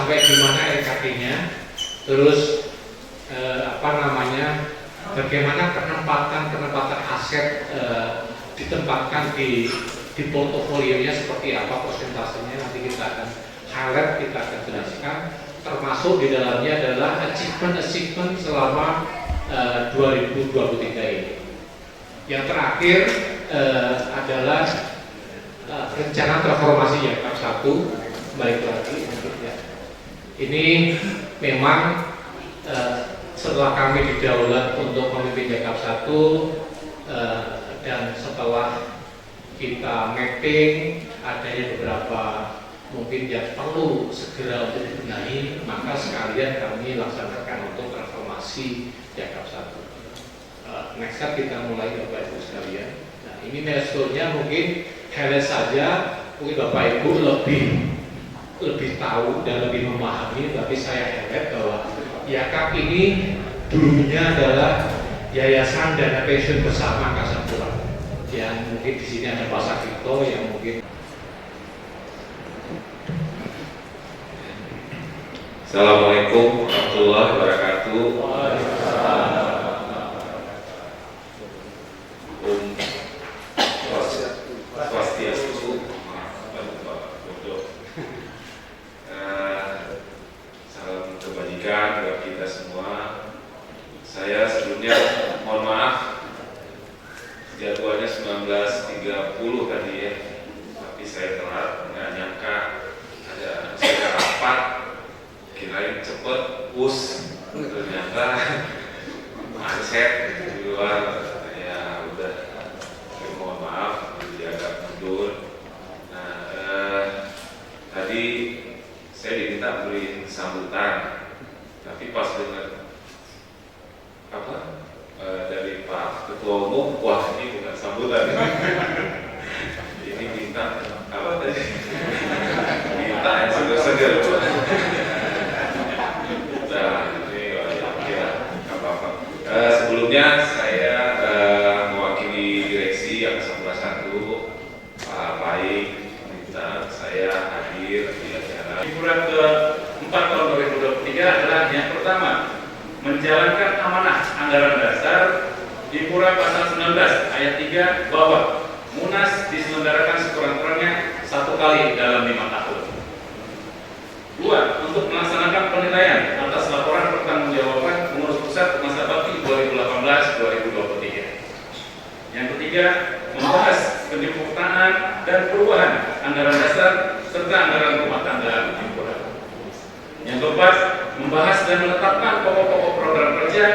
sampai di mana RKT-nya, terus bagaimana penempatan aset ditempatkan di portofolionya seperti apa, persentasenya nanti kita akan highlight, kita akan jelaskan. Termasuk di dalamnya adalah achievement selama 2023 ini. Yang terakhir adalah rencana transformasi Jakap 1, balik lagi ya. Ini memang setelah kami didaulat untuk memimpin Jakap 1 dan setelah kita mapping adanya beberapa mungkin yang perlu segera untuk dibenahi, maka sekalian kami laksanakan untuk transformasi Jakap 1. Next step kita mulai Bapak Ibu sekalian. Nah, ini milestonya mungkin highlight saja, mungkin Bapak Ibu lebih tahu dan lebih memahami, tapi saya highlight bahwa Jakap ini dulunya adalah Yayasan Dana Pensiun Bersama Angkasa Pura. Yang mungkin di sini ada Pak Sakito yang mungkin. Assalamualaikum warahmatullahi wabarakatuh. Swastiastu. Salam kebajikan buat kita semua. Saya sebelumnya mohon maaf, jadwalnya 19.30 tadi ya, tapi saya telat, nggak nyangka ada rapat. Kirain cepet, ternyata macet di luar. Ya udah, mohon maaf, jadi agak mundur. Nah, tadi saya diminta beri sambutan, tapi pas dengar dari Pak Ketua Umum, wah ini bukan sambutan. Ini minta apa tadi? Minta yang seger-seger. Sebelumnya saya mewakili direksi Angkasa Pura I, Pak Baik, minta saya hadir di acara. Liburan ke-4 tahun 2023 adalah yang pertama, menjalankan amanah anggaran dasar di Pura pasal 19 ayat 3 bahwa Munas diselenggarakan sekurang-kurangnya 1 kali dalam 5 tahun. 2. Untuk melaksanakan penilaian atas laporan pertanggungjawaban pengurus pusat masa bakti 2018-2023. Yang ketiga, membahas penyempurnaan dan perubahan anggaran dasar serta anggaran rumah tangga di Pura. Yang keempat, membahas dan menetapkan pokok-pokok program kerja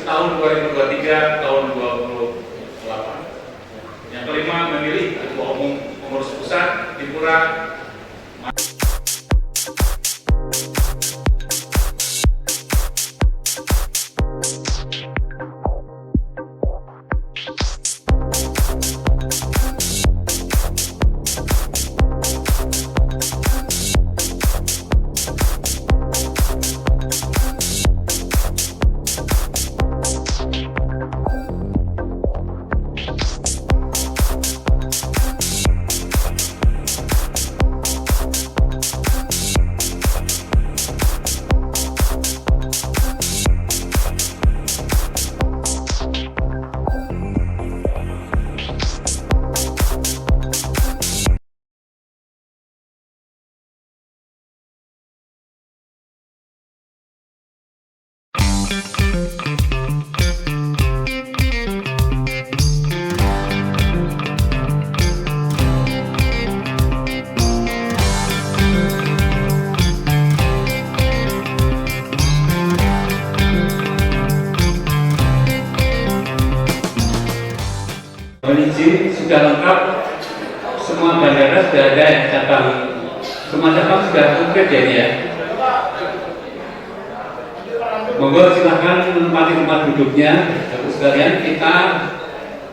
tahun 2023 tahun 2028. Yang kelima, memilih ketua umum pengurus pusat di Pura. Izin sudah lengkap, semua bandara sudah ada yang cabang, semua cabang sudah konkret ya ini ya. Monggo silahkan menempati tempat duduknya. Bapak sekalian, kita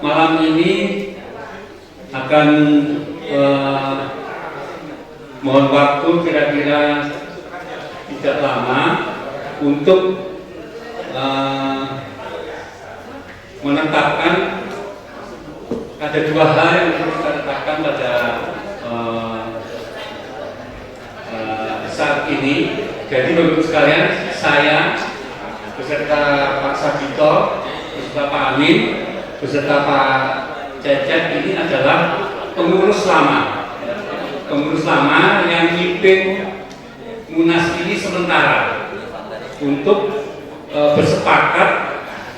malam ini akan mohon waktu kira-kira tidak lama untuk menetapkan. Ada 2 hal yang perlu kita letakkan pada saat ini. Jadi Bapak-Ibu sekalian, saya beserta Pak Sabito, beserta Pak Amin, beserta Pak Cecep ini adalah pengurus lama. Pengurus lama yang mimpin Munas ini sementara untuk bersepakat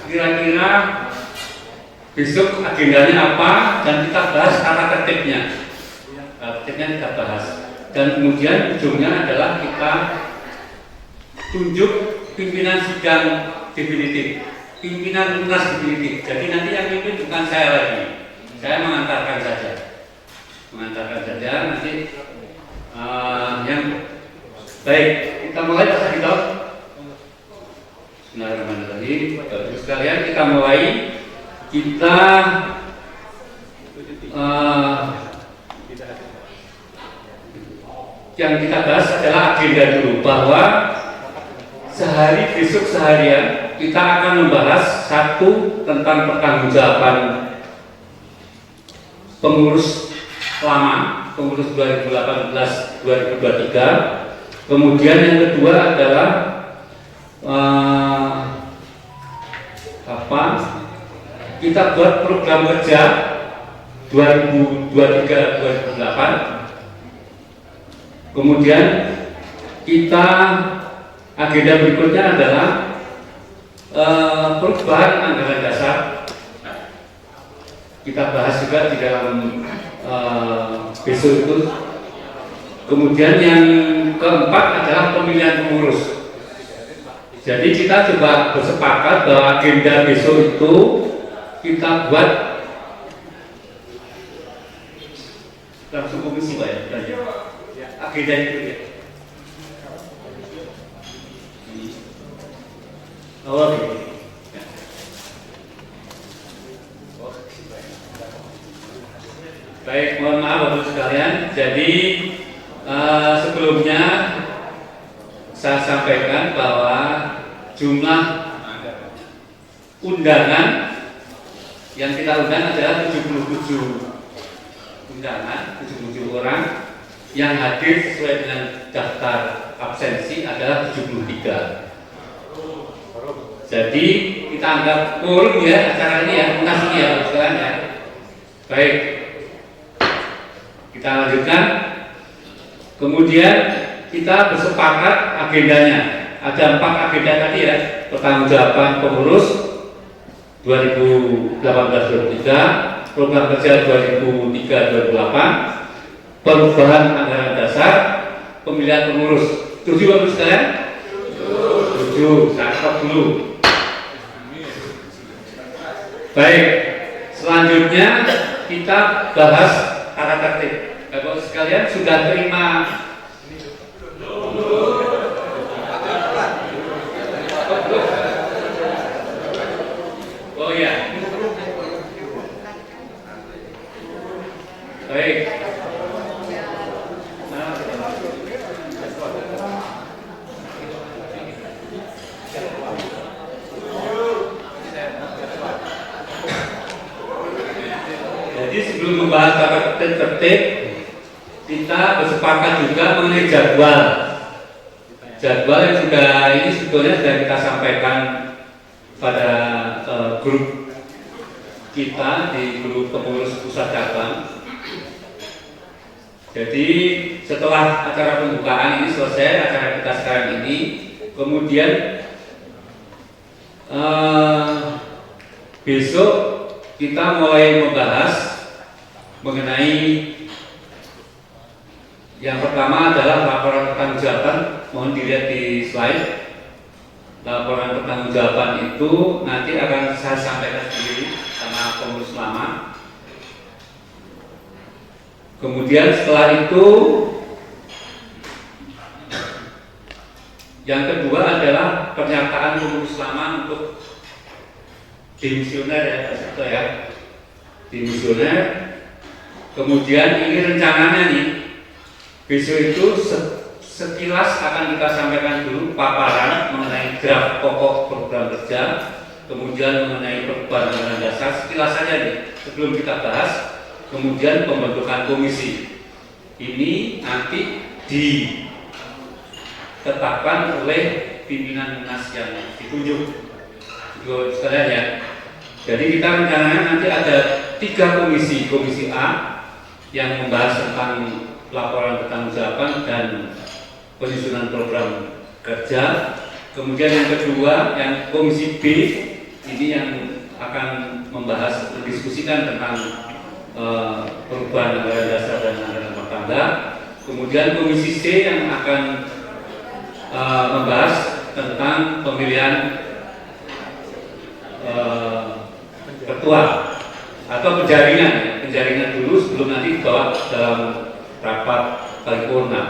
kira-kira besok agendanya apa dan kita bahas tata tertibnya. Tertibnya kita bahas dan kemudian ujungnya adalah kita tunjuk pimpinan sidang definitif, pimpinan Munas definitif. Jadi nanti yang mimpin bukan saya lagi, saya mengantarkan saja, nanti yang baik kita mulai Pak Sabito. Bismillahirrahmanirrahim. Bapak sekalian, kita mulai. Kita yang kita bahas adalah agenda dulu, bahwa sehari besok seharian kita akan membahas satu tentang pertanggungjawaban pengurus lama, pengurus 2018-2023. Kemudian yang kedua adalah kita buat program kerja 2023-2028. Kemudian kita agenda berikutnya adalah perubahan anggaran dasar. Kita bahas juga di dalam besok itu. Kemudian yang keempat adalah pemilihan pengurus. Jadi kita coba bersepakat bahwa agenda besok itu kita buat langsung komisi Pak ya. Agenda itu ya. Oh, oke. Baik, mohon maaf Bapak sekalian. Jadi sebelumnya saya sampaikan bahwa jumlah undangan yang kita undang adalah 77 undangan, 77 orang. Yang hadir sesuai dengan daftar absensi adalah 73. Jadi kita anggap quorum ya acara ini ya, Munas ini ya Bapak sekalian ya. Baik, kita lanjutkan. Kemudian kita bersepakat agendanya. Ada 4 agenda tadi ya. Pertanggungjawaban pengurus 2018-2023, program kerja 2003-2008, perubahan anggaran dasar, pemilihan pengurus. Setuju Bapak sekalian? Setuju. Saya stop dulu. Baik, selanjutnya kita bahas tata tertib. Bapak sekalian sudah terima oh ya. Baik. Jadi sebelum membahas tata tertib, kita bersepakat juga mengenai jadwal yang ini sebetulnya sudah kita sampaikan pada grup kita di grup pengurus pusat cabang. Jadi setelah acara pembukaan ini selesai, acara kita sekarang ini, kemudian besok kita mulai membahas mengenai yang pertama adalah laporan pertanggungjawaban. Mohon dilihat di slide. Laporan pertanggungjawaban itu nanti akan saya sampaikan sendiri sama pengurus lama. Kemudian setelah itu yang kedua adalah pernyataan pengurus lama untuk dimisioner ya Pak Sabto ya. Dimisioner. Kemudian ini rencananya nih besok itu sekilas akan kita sampaikan dulu paparan mengenai draft pokok program kerja, kemudian mengenai perubahan anggaran dasar sekilas saja nih sebelum kita bahas, kemudian pembentukan komisi. Ini nanti ditetapkan oleh pimpinan Munas yang ditunjuk. Ibu sekalian ya. Jadi kita rencananya nanti ada 3 komisi. Komisi A yang membahas tentang laporan pertanggungjawaban dan penyusunan program kerja. Kemudian yang kedua, yang komisi B ini yang akan membahas, mendiskusikan tentang perubahan anggaran dasar dan anggaran rumah tangga. Kemudian komisi C yang akan membahas tentang pemilihan ketua atau penjaringan dulu sebelum nanti dibawa dalam rapat paripurna.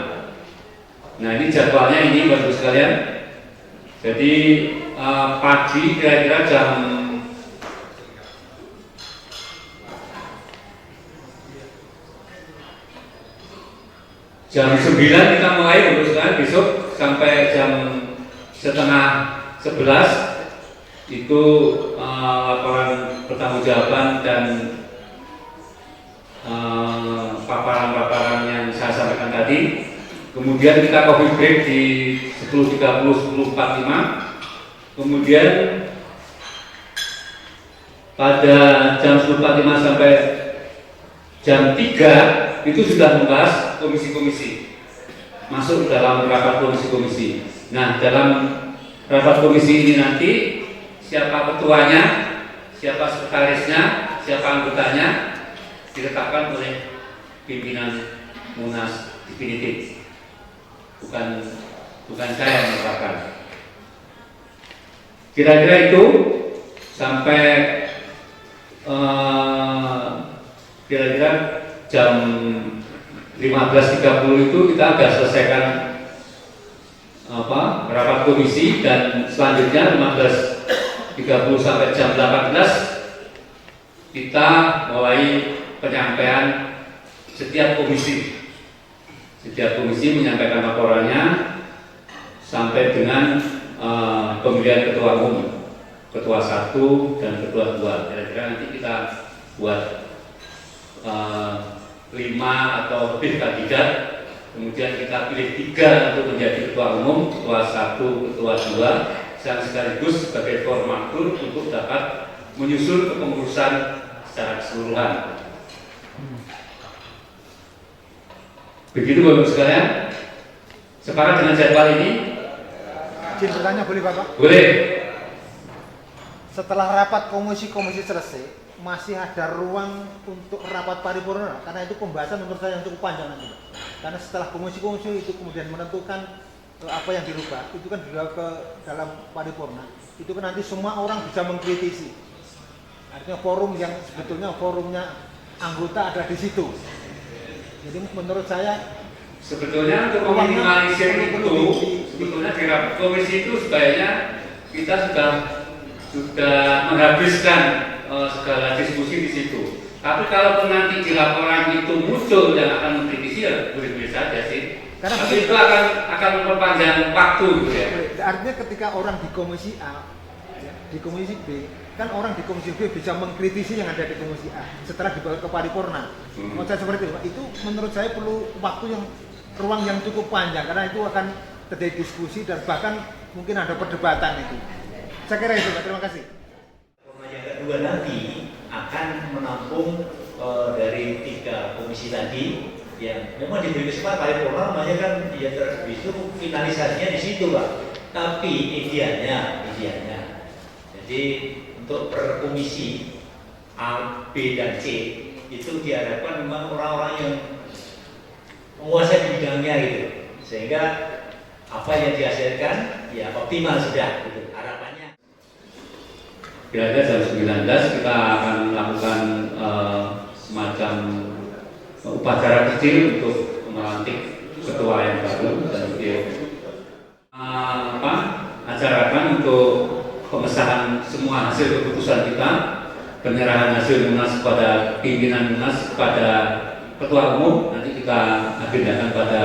Nah, ini jadwalnya ini Bapak Ibu sekalian. Jadi pagi kira-kira jam 9 kita mulai Bapak Ibu sekalian, besok sampai jam setengah 11 itu laporan pertanggungjawaban dan paparan-paparan yang saya sampaikan tadi. Kemudian kita coffee break di 10.30, 10.45. Kemudian pada jam 10.45 sampai jam 3 itu sudah membahas komisi-komisi, masuk dalam rapat komisi-komisi. Nah, dalam rapat komisi ini nanti siapa ketuanya, siapa sekretarisnya, siapa anggotanya ditetapkan oleh pimpinan Munas definitif. Bukan saya yang menetapkan. Kira-kira itu sampai kira-kira jam 15.30 itu kita agak selesaikan rapat komisi, dan selanjutnya 15.30 sampai jam 18 kita mulai penyampaian setiap komisi. Setiap komisi menyampaikan laporannya sampai dengan pemilihan ketua umum, ketua 1 dan ketua 2. Kira-kira nanti kita buat 5 atau lebih kandidat, kemudian kita pilih 3 untuk menjadi ketua umum, ketua 1, ketua 2, yang sekaligus sebagai formatur untuk dapat menyusun kepengurusan secara keseluruhan. Begitu Bapak Ibu sekalian, sepakat dengan jadwal ini? Izin bertanya boleh Bapak? Boleh. Setelah rapat komisi-komisi selesai, masih ada ruang untuk rapat paripurna, karena itu pembahasan menurut saya yang cukup panjang nanti. Karena setelah komisi-komisi itu kemudian menentukan apa yang dirubah, itu kan dibawa ke dalam paripurna. Itu kan nanti semua orang bisa mengkritisi. Artinya forum yang sebetulnya forumnya anggota ada di situ. Jadi menurut saya sebetulnya untuk meminimalisir itu, sebetulnya di rapat komisi itu sebaiknya kita sudah menghabiskan segala diskusi di situ. Tapi kalau nanti di laporan itu muncul yang akan mengkritisi, ya boleh-boleh saja sih. Karena tapi itu akan memperpanjang waktu gitu ya. Artinya ketika orang di komisi A, ya, di komisi B, kan orang di komisi B bisa mengkritisi yang ada di komisi A setelah dibawa ke paripurna. Menurut saya seperti itu, Pak. Itu menurut saya perlu waktu ruang yang cukup panjang, karena itu akan terjadi diskusi dan bahkan mungkin ada perdebatan itu. Saya kira itu, Pak. Terima kasih. Yang kedua nanti akan menampung dari 3 komisi tadi yang memang diberi kesempatan paripurna, namanya kan ya itu finalisasinya di situ Pak. Tapi idealnya jadi untuk per komisi A, B dan C itu diharapkan memang orang-orang yang menguasai di bidangnya gitu, sehingga apa yang dihasilkan ya optimal sudah gitu harapannya. Kira-kira jam 19 kita akan melakukan semacam upacara kecil untuk melantik ketua yang baru dan acarakan untuk pengesahan semua hasil keputusan kita, penyerahan hasil Munas kepada pimpinan Munas kepada ketua umum. Nanti kita agendakan pada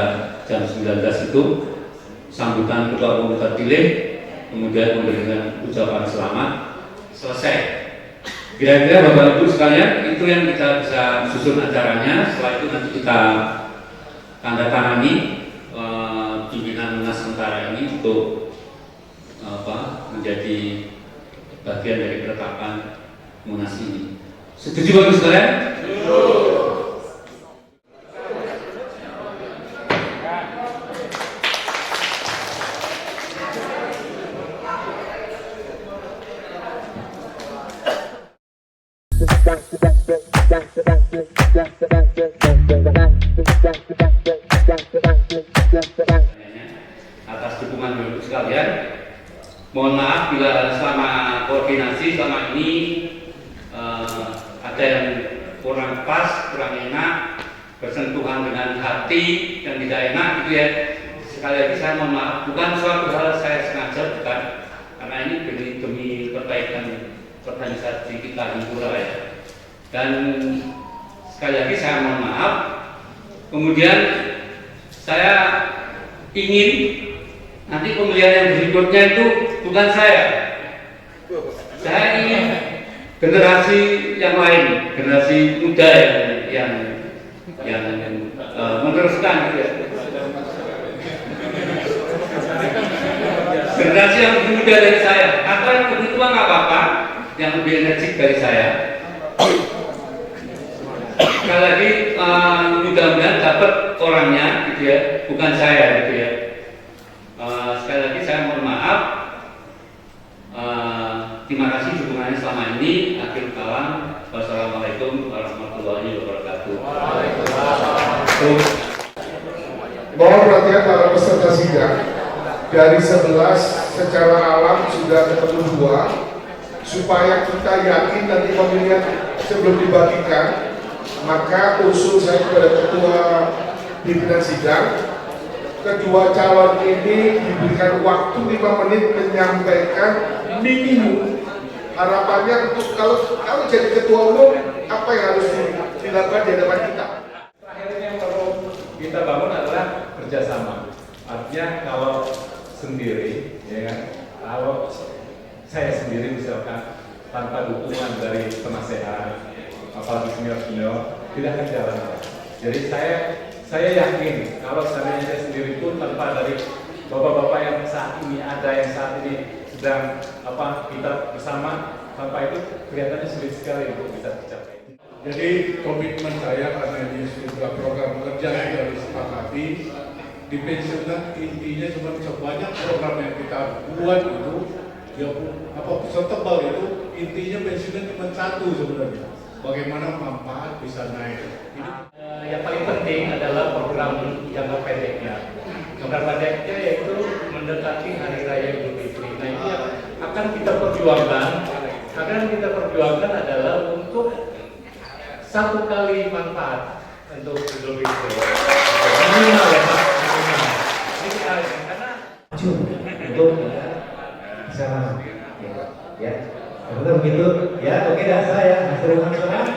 jam 19 itu sambutan ketua umum terpilih, kemudian memberikan ucapan selamat, selesai. Kira-kira Bapak Ibu sekalian, itu yang kita bisa susun acaranya. Setelah itu nanti kita tanda tangani pimpinan Munas sementara acara ini untuk menjadi bagian dari penetapan Munas ini. Setuju Bapak sekalian? Atas dukungan Bapak sekalian, mohon maaf bila selama koordinasi selama ini ada yang kurang pas, kurang enak, bersentuhan dengan hati yang tidak enak gitu ya. Sekali lagi saya mohon maaf, bukan suatu hal saya sengaja, bukan, karena ini demi perbaikan organisasi kita di Pura ya. Dan sekali lagi saya mohon maaf. Kemudian saya ingin nanti pemilihan yang berikutnya itu bukan saya ingin generasi yang lain, generasi muda yang meneruskan gitu ya. Generasi yang lebih muda dari saya atau yang lebih tua nggak apa-apa, yang lebih energik dari saya. Sekali lagi mudah-mudahan dapat orangnya gitu ya, bukan saya gitu ya. Sekali lagi saya mohon maaf. Terima kasih dukungannya selama ini. Akhir kalam, wassalamualaikum warahmatullahi wabarakatuh. Mohon perhatian para peserta sidang. Dari 11 secara alam sudah ketemu 2. Supaya kita yakin nanti pemilihan sebelum dibagikan, maka usul saya kepada ketua pimpinan sidang, kedua calon ini diberikan waktu 5 menit menyampaikan minimum harapannya untuk kalau jadi ketua umum apa yang harus dilakukan di hadapan kita. Terakhir yang perlu kita bangun adalah kerjasama. Artinya kalau sendiri, ya kan, kalau saya sendiri misalkan tanpa dukungan dari penasehat, apalagi senior tidak akan jalan. Jadi saya yakin kalau seandainya saya sendiri pun tanpa dari bapak-bapak yang saat ini ada, yang saat ini sedang kita bersama, tanpa itu kelihatannya sulit sekali untuk bisa dicapai. Jadi komitmen saya karena ini sudah program kerja yang sudah disepakati, di pensiunan intinya cuma sebanyak program yang kita buat itu, ya setebal itu intinya pensiunan cuma 1 sebenarnya. Bagaimana manfaat bisa naik. Yang paling penting adalah program jangka pendeknya. Jangka pendeknya yaitu mendekati Hari Raya Idul Fitri. Nah ini yang akan kita perjuangkan adalah untuk 1 kali manfaat untuk Idul Fitri. Minimal ya Pak, minimal. Ini kita karena untuk bisa ya. Kalau begitu ya, oke dah saya. Terima kasih.